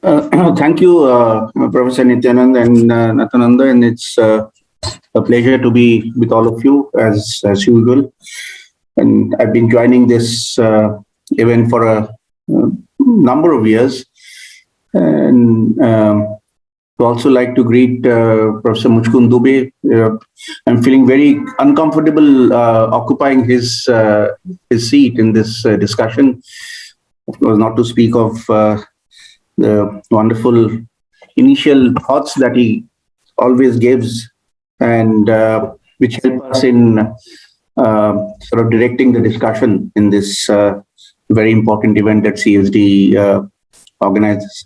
Thank you, Professor Nityanand and Nathananda, and it's a pleasure to be with all of you as usual. And I've been joining this event for a number of years, and would also like to greet Professor Muchkund Dubey. I'm feeling very uncomfortable occupying his seat in this discussion. Of course, not to speak of the wonderful initial thoughts that he always gives, and which help us in sort of directing the discussion in this very important event that CSD organizes.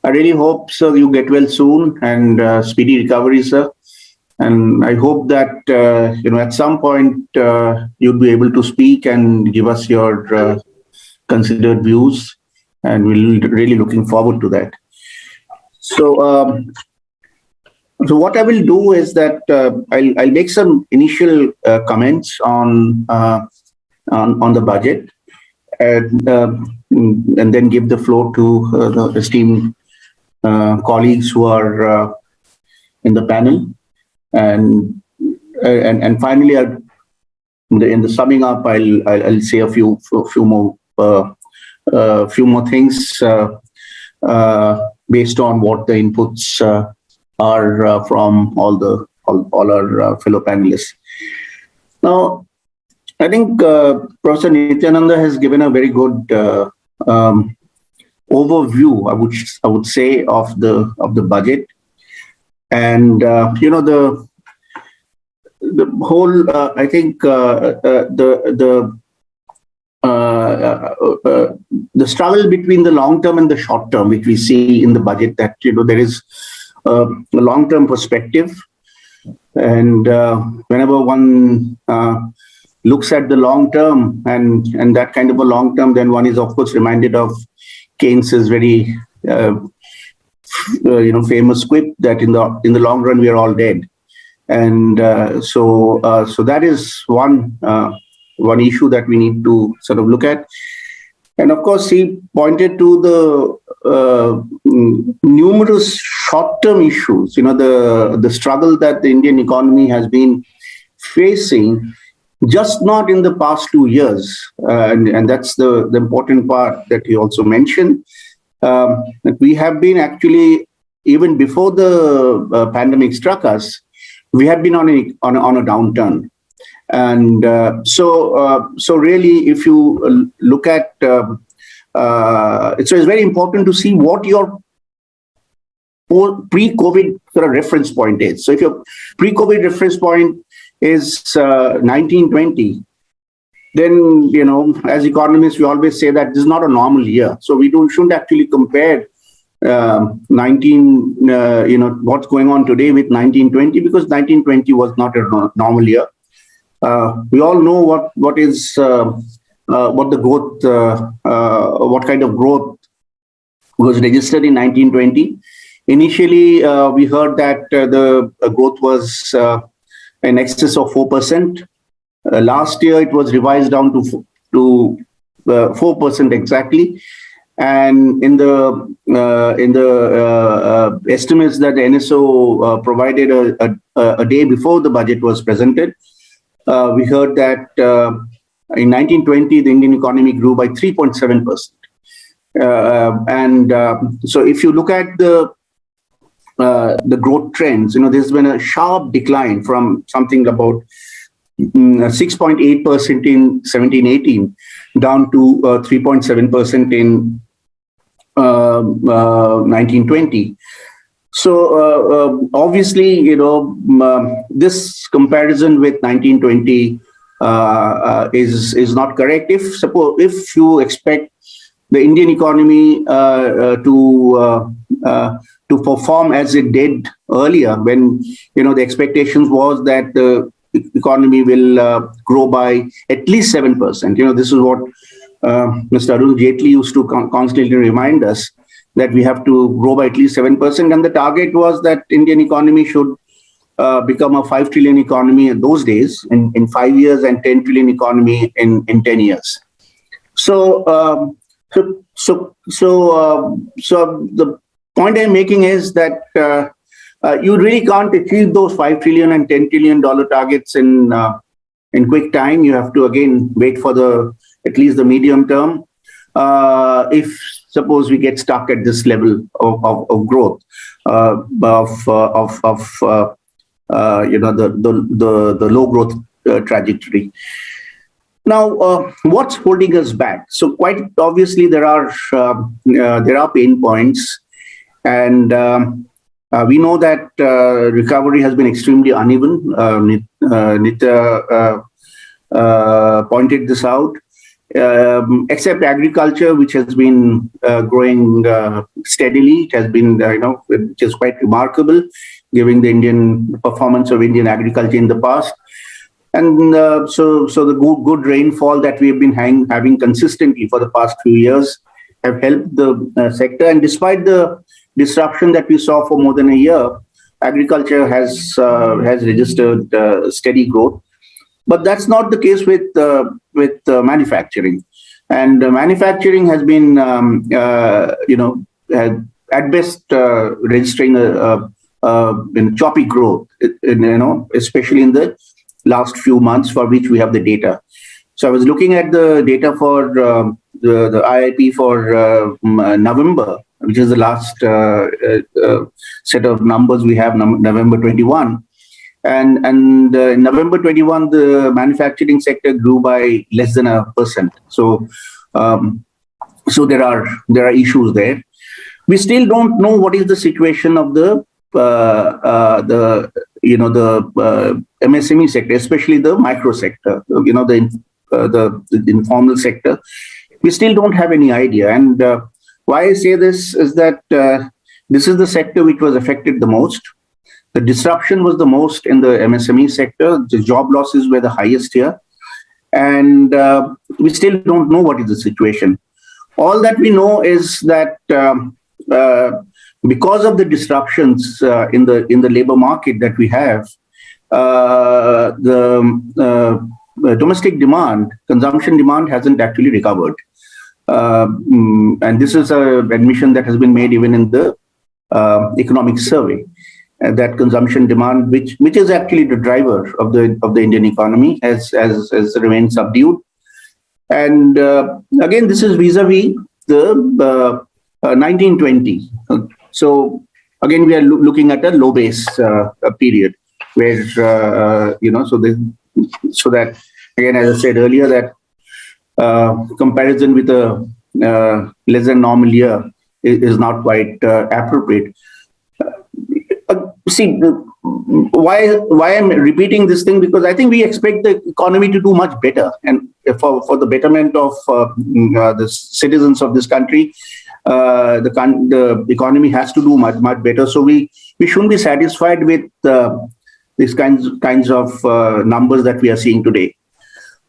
I really hope, sir, you get well soon and speedy recovery, sir. And I hope that at some point you'll be able to speak and give us your considered views, and we're really looking forward to that. So what I will do is that I'll make some initial comments on the budget, and then give the floor to the esteemed colleagues who are in the panel, and finally, in the summing up, I'll say a few more things based on what the inputs are from all our fellow panelists. Now, I think Professor Nityananda has given a very good overview, I would say, of the budget, and the whole. I think the struggle between the long term and the short term, which we see in the budget, that there is a long-term perspective, and whenever one looks at the long term and that kind of a long term, then one is of course reminded of Keynes's very famous quip that in the long run we are all dead, and so that is one issue that we need to sort of look at. And of course, he pointed to the numerous short-term issues, the struggle that the Indian economy has been facing, just not in the past 2 years. And that's the important part that he also mentioned. That we have been actually, even before the pandemic struck us, we had been on a downturn. And so really, if you look at, so it's very important to see what your pre-COVID sort of reference point is. So if your pre-COVID reference point is 1920, then, as economists, we always say that this is not a normal year. So we shouldn't actually compare what's going on today with 1920, because 1920 was not a normal year. We all know what the growth, what kind of growth was registered in 1920. Initially, we heard that the growth was in excess of 4%. Last year, it was revised down to 4% exactly. And in the estimates that the NSO provided a day before the budget was presented, we heard that in 1920, the Indian economy grew by 3.7%. So if you look at the growth trends, there's been a sharp decline from something about 6.8% in 17-18 down to 3.7% in 1920. So obviously, this comparison with 1920 is not correct. If you expect the Indian economy to perform as it did earlier, when the expectations was that the economy will grow by at least 7%. This is what Mr. Arun Jaitley used to constantly remind us, that we have to grow by at least 7%. And the target was that Indian economy should become a 5 trillion economy in those days, in 5 years, and 10 trillion economy in 10 years. So the point I'm making is that you really can't achieve those $5 trillion and $10 trillion targets in quick time. You have to again wait for at least the medium term. If suppose we get stuck at this level of growth the low growth trajectory. Now, what's holding us back? So quite obviously there are pain points, and we know that recovery has been extremely uneven. Nitya pointed this out. Except agriculture, which has been growing steadily, it has been, which is quite remarkable, given the Indian performance of Indian agriculture in the past. And so the good rainfall that we have been having consistently for the past few years have helped the sector. And despite the disruption that we saw for more than a year, agriculture has registered steady growth. But that's not the case with manufacturing, and manufacturing has been, at best registering a choppy growth, especially in the last few months for which we have the data. So I was looking at the data for the IIP for November, which is the last set of numbers we have, November 21. And in November 21, the manufacturing sector grew by less than 1%. So there are issues there. We still don't know what is the situation of the MSME sector, especially the micro sector. The informal sector. We still don't have any idea. And why I say this is that this is the sector which was affected the most. The disruption was the most in the MSME sector. The job losses were the highest here. And we still don't know what is the situation. All that we know is that because of the disruptions in the labor market that we have, the domestic demand, consumption demand hasn't actually recovered. And this is an admission that has been made even in the economic survey. That consumption demand, which is actually the driver of the Indian economy, has remained subdued. And again, this is vis-a-vis the 1920. So again, we are looking at a low base period, where so that again, as I said earlier, that comparison with a less than normal year is not quite appropriate. See, why I'm repeating this thing, because I think we expect the economy to do much better, and for the betterment of the citizens of this country, the economy has to do much better. So we shouldn't be satisfied with these kinds of numbers that we are seeing today.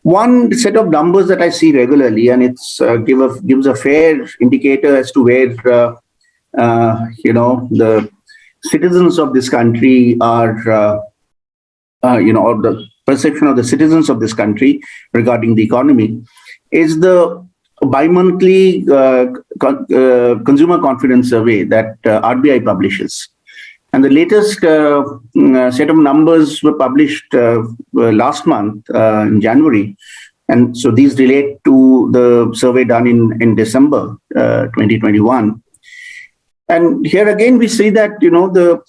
One set of numbers that I see regularly, and it's gives a fair indicator as to where the citizens of this country are, or the perception of the citizens of this country regarding the economy, is the bi-monthly consumer confidence survey that RBI publishes. And the latest set of numbers were published last month in January. And so these relate to the survey done in December 2021. And here again, we see that, the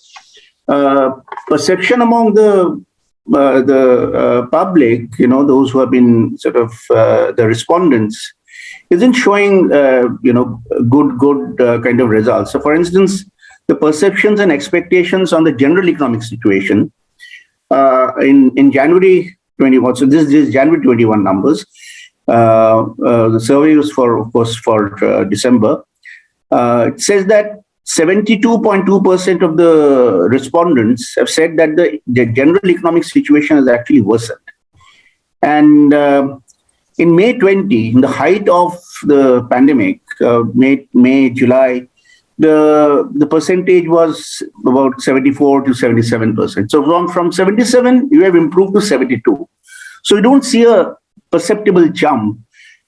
perception among the public, those who have been sort of the respondents, isn't showing, good kind of results. So for instance, the perceptions and expectations on the general economic situation in January 21. So this is January 21 numbers. The survey was for December. It says that 72.2% of the respondents have said that the general economic situation has actually worsened. And in May 20, in the height of the pandemic, May, July, the percentage was about 74 to 77%. So from 77, you have improved to 72. So you don't see a perceptible jump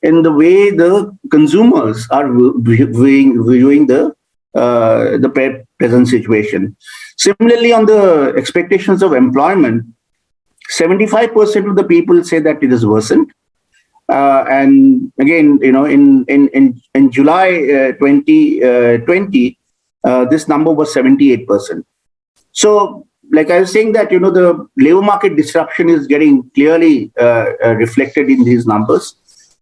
in the way the consumers are viewing the the present situation. Similarly, on the expectations of employment, 75% of the people say that it is worsened. And again, in July 2020, this number was 78%. So, like I was saying that, the labor market disruption is getting clearly reflected in these numbers.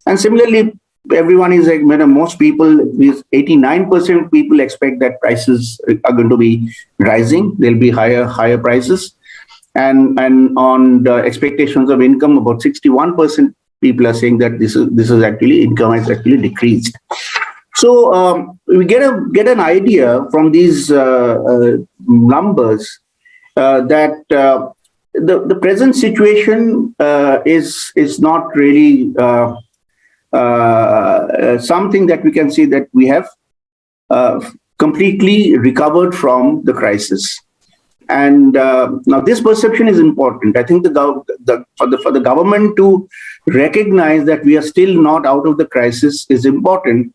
And similarly, everyone is like, most people, 89% people expect that prices are going to be rising. There'll be higher prices. And on the expectations of income, about 61% people are saying that this is actually income has actually decreased. So we get an idea from these numbers that the present situation is not really something that we can say that we have completely recovered from the crisis. And now this perception is important. I think for the government to recognize that we are still not out of the crisis is important,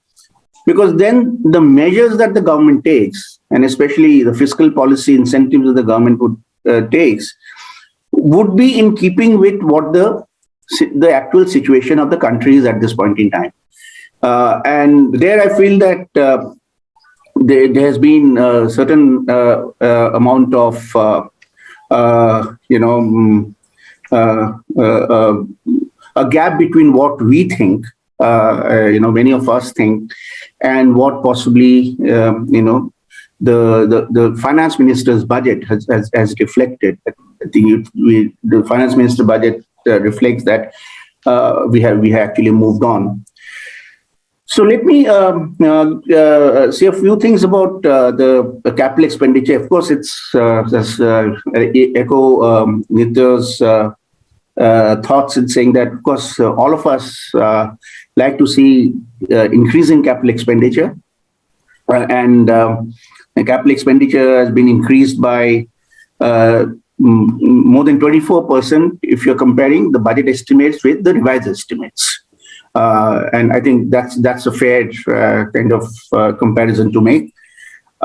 because then the measures that the government takes, and especially the fiscal policy incentives that the government takes, would be in keeping with what the actual situation of the country is at this point in time. And there I feel that there has been a certain amount of, a gap between what we think, many of us think, and what possibly, the finance minister's budget has reflected. I think the finance minister budget reflects that we have actually moved on. So let me say a few things about the capital expenditure. Of course, it's echo Nitya's thoughts in saying that, of course, all of us like to see increase in capital expenditure, and capital expenditure has been increased by more than 24% if you're comparing the budget estimates with the revised estimates. And I think that's a fair kind of comparison to make.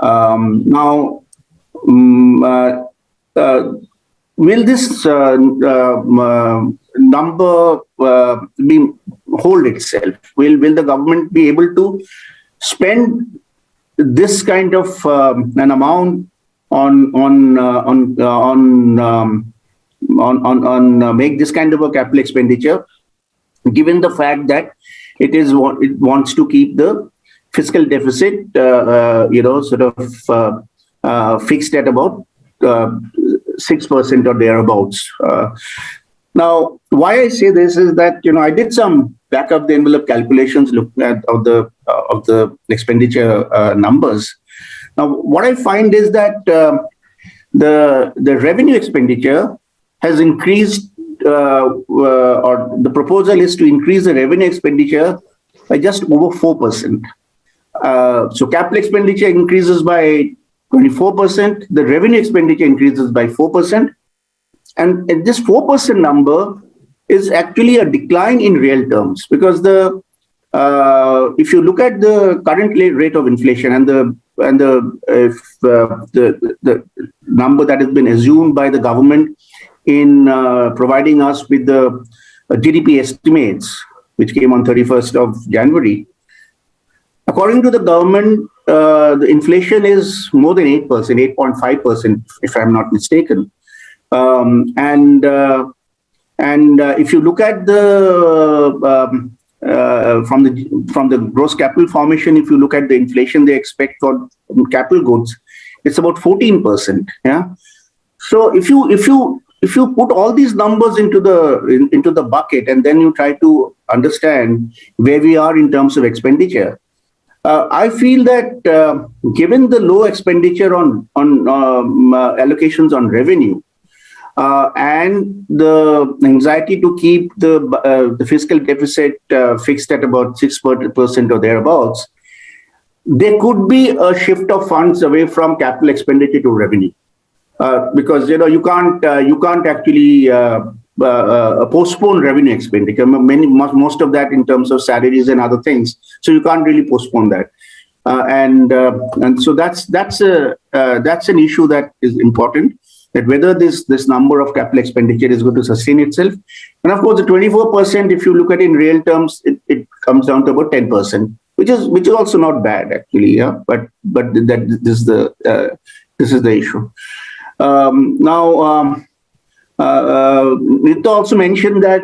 Now, will this number hold itself? Will the government be able to spend this kind of an amount on make this kind of a capital expenditure, given the fact that it wants to keep the fiscal deficit, fixed at about 6% or thereabouts. Now, why I say this is that I did some back of the envelope calculations looking at of the expenditure numbers. Now, what I find is that the revenue expenditure has increased, or the proposal is to increase the revenue expenditure by just over 4%. So capital expenditure increases by 24%, the revenue expenditure increases by 4%. And this 4% number is actually a decline in real terms, because if you look at the current rate of inflation and the number that has been assumed by the government in providing us with the GDP estimates, which came on 31st of January, according to the government, the inflation is more than 8%, 8.5%, if I'm not mistaken. And if you look at the from the gross capital formation, if you look at the inflation they expect for capital goods, it's about 14%. Yeah. So if you put all these numbers into the bucket, and then you try to understand where we are in terms of expenditure, I feel that given the low expenditure on allocations on revenue, and the anxiety to keep the fiscal deficit fixed at about 6% or thereabouts, there could be a shift of funds away from capital expenditure to revenue, because you can't actually postpone revenue expenditure. Most of that in terms of salaries and other things, so you can't really postpone that. And so that's an issue that is important. That whether this number of capital expenditure is going to sustain itself, and of course the 24%, if you look at it in real terms, it comes down to about 10%, which is also not bad actually. Yeah, but this is the issue. Now, Nitya also mentioned that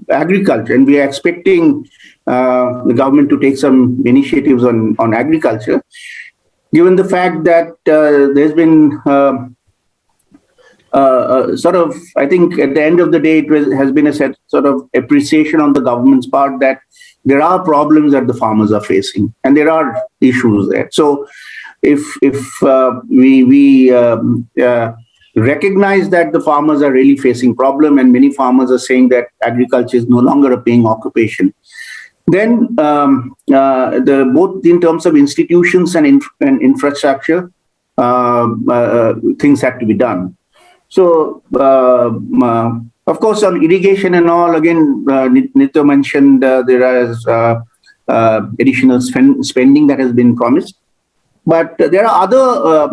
agriculture, and we are expecting the government to take some initiatives on agriculture, given the fact that there's been sort of, I think at the end of the day, has been a sort of appreciation on the government's part that there are problems that the farmers are facing, and there are issues there. So if we recognize that the farmers are really facing problem, and many farmers are saying that agriculture is no longer a paying occupation, then both in terms of institutions and infrastructure, things have to be done. So, of course, on irrigation and all, again, Nitya mentioned there is additional spending that has been promised. But there are other,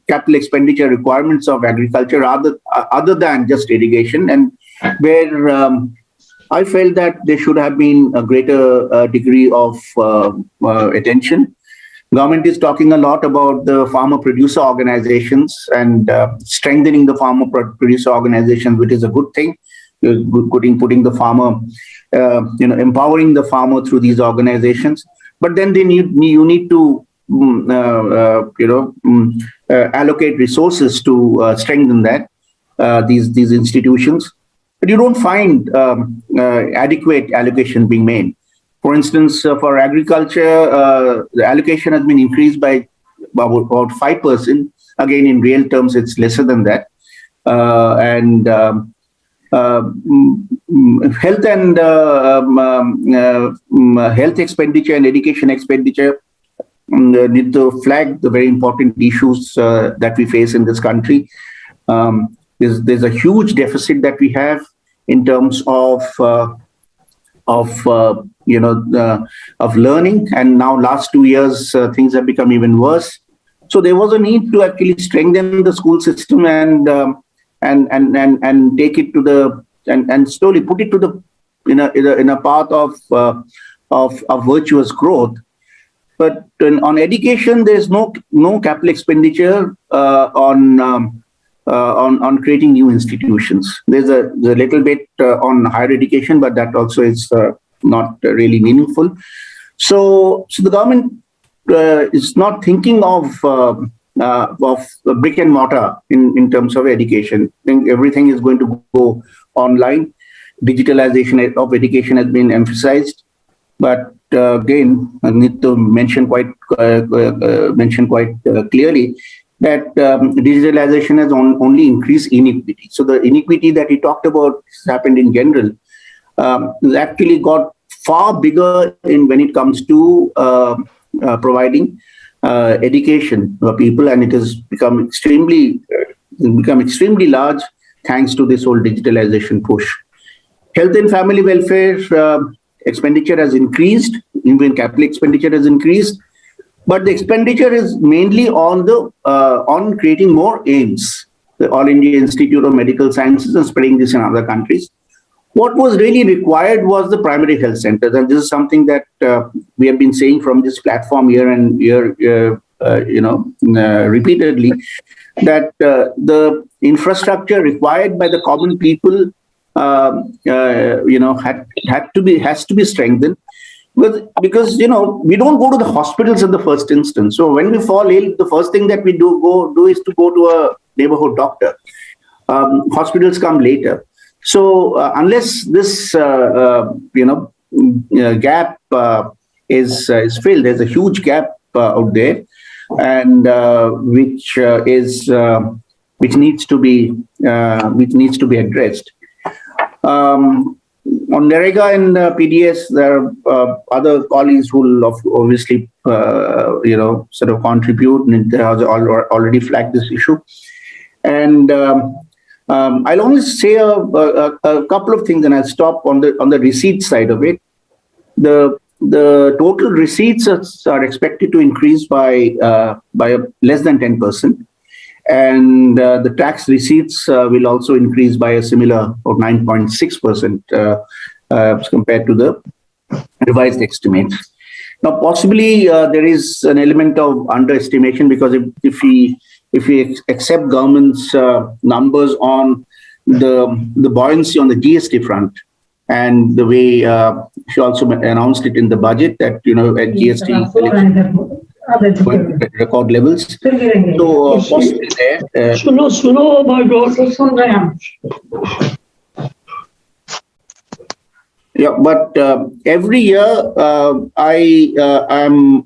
capital expenditure requirements of agriculture other than just irrigation, and where I felt that there should have been a greater degree of attention. Government is talking a lot about the farmer-producer organizations and strengthening the farmer-producer organizations, which is a good thing. Putting the farmer, empowering the farmer through these organizations. But then you need to, allocate resources to strengthen that these institutions. But you don't find adequate allocation being made. For instance, for agriculture, the allocation has been increased by about 5%. Again, in real terms, it's lesser than that. Health and health expenditure and education expenditure need to flag the very important issues that we face in this country. There's a huge deficit that we have in terms of learning, and now last 2 years things have become even worse. So there was a need to actually strengthen the school system and take it to the and slowly put it to the in a path of virtuous growth. But on education, there's no capital expenditure on creating new institutions. There's a little bit on higher education, but that also is not really meaningful. So the government is not thinking of brick and mortar in terms of education. I think everything is going to go online. Digitalization of education has been emphasized, but again, I need to mention quite clearly that digitalization has only increased inequity. So the inequity that he talked about has happened in general. Has actually got far bigger when it comes to providing education for people, and it has become extremely large thanks to this whole digitalization push. Health and family welfare expenditure has increased, even capital expenditure has increased, but the expenditure is mainly on creating more AIIMS, the All India Institute of Medical Sciences, and spreading this in other countries. What was really required was the primary health centers, and this is something that we have been saying from this platform year and year, repeatedly, that the infrastructure required by the common people, has to be strengthened, because we don't go to the hospitals in the first instance. So when we fall ill, the first thing that we do is to go to a neighborhood doctor. Hospitals come later. So unless this gap is filled, there's a huge gap out there, and which needs to be addressed. On NREGA and PDS, there are other colleagues who will obviously sort of contribute, and they have already flagged this issue. And I'll only say a couple of things, and I'll stop on the receipt side of it. The total receipts are expected to increase by less than 10%, and the tax receipts will also increase by a similar or 9.6% compared to the revised estimates. Now, possibly there is an element of underestimation, because if we accept government's numbers on the buoyancy on the GST front, and the way she also announced it in the budget that at GST record levels. So possibly there. Yeah, but every year I am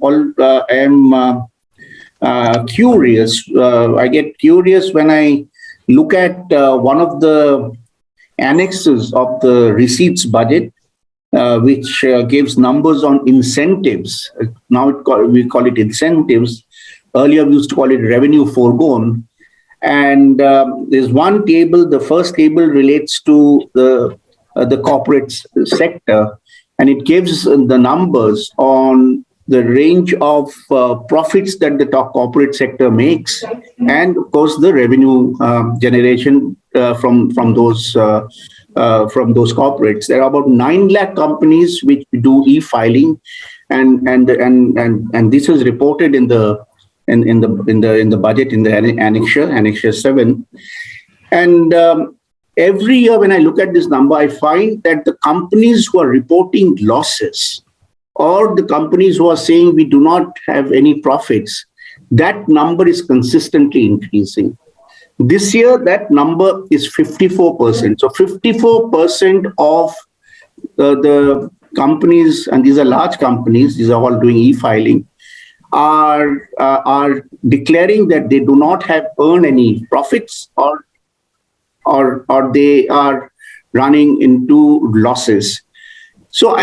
curious. I get curious when I look at one of the annexes of the receipts budget, which gives numbers on incentives. Now we call it incentives. Earlier we used to call it revenue foregone. And there's one table. The first table relates to the corporate sector, and it gives the numbers on the range of profits that the top corporate sector makes, and of course the revenue generation from those corporates. There are about 9 lakh companies which do e-filing, and this is reported in the budget, in the annexure 7, and every year when I look at this number, I find that the companies who are reporting losses, or the companies who are saying we do not have any profits, that number is consistently increasing. This year, that number is 54%. So 54% of the companies, and these are large companies, these are all doing e-filing, are declaring that they do not have earned any profits, or they are running into losses. So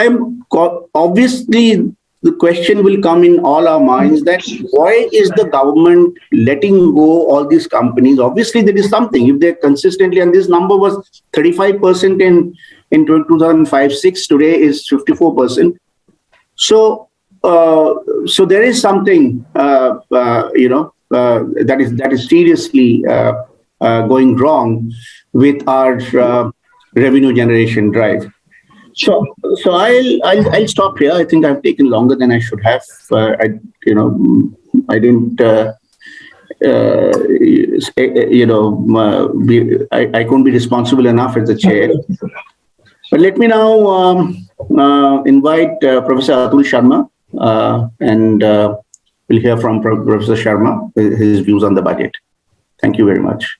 obviously the question will come in all our minds, that why is the government letting go all these companies? Obviously there is something. If they're consistently, and this number was 35% in 2005-06, today is 54%. So there is something that is seriously going wrong with our revenue generation drive. So I'll stop here. I think I've taken longer than I should have. I didn't. I couldn't be responsible enough as the chair. But let me now invite Professor Atul Sharma, and we'll hear from Professor Sharma his views on the budget. Thank you very much.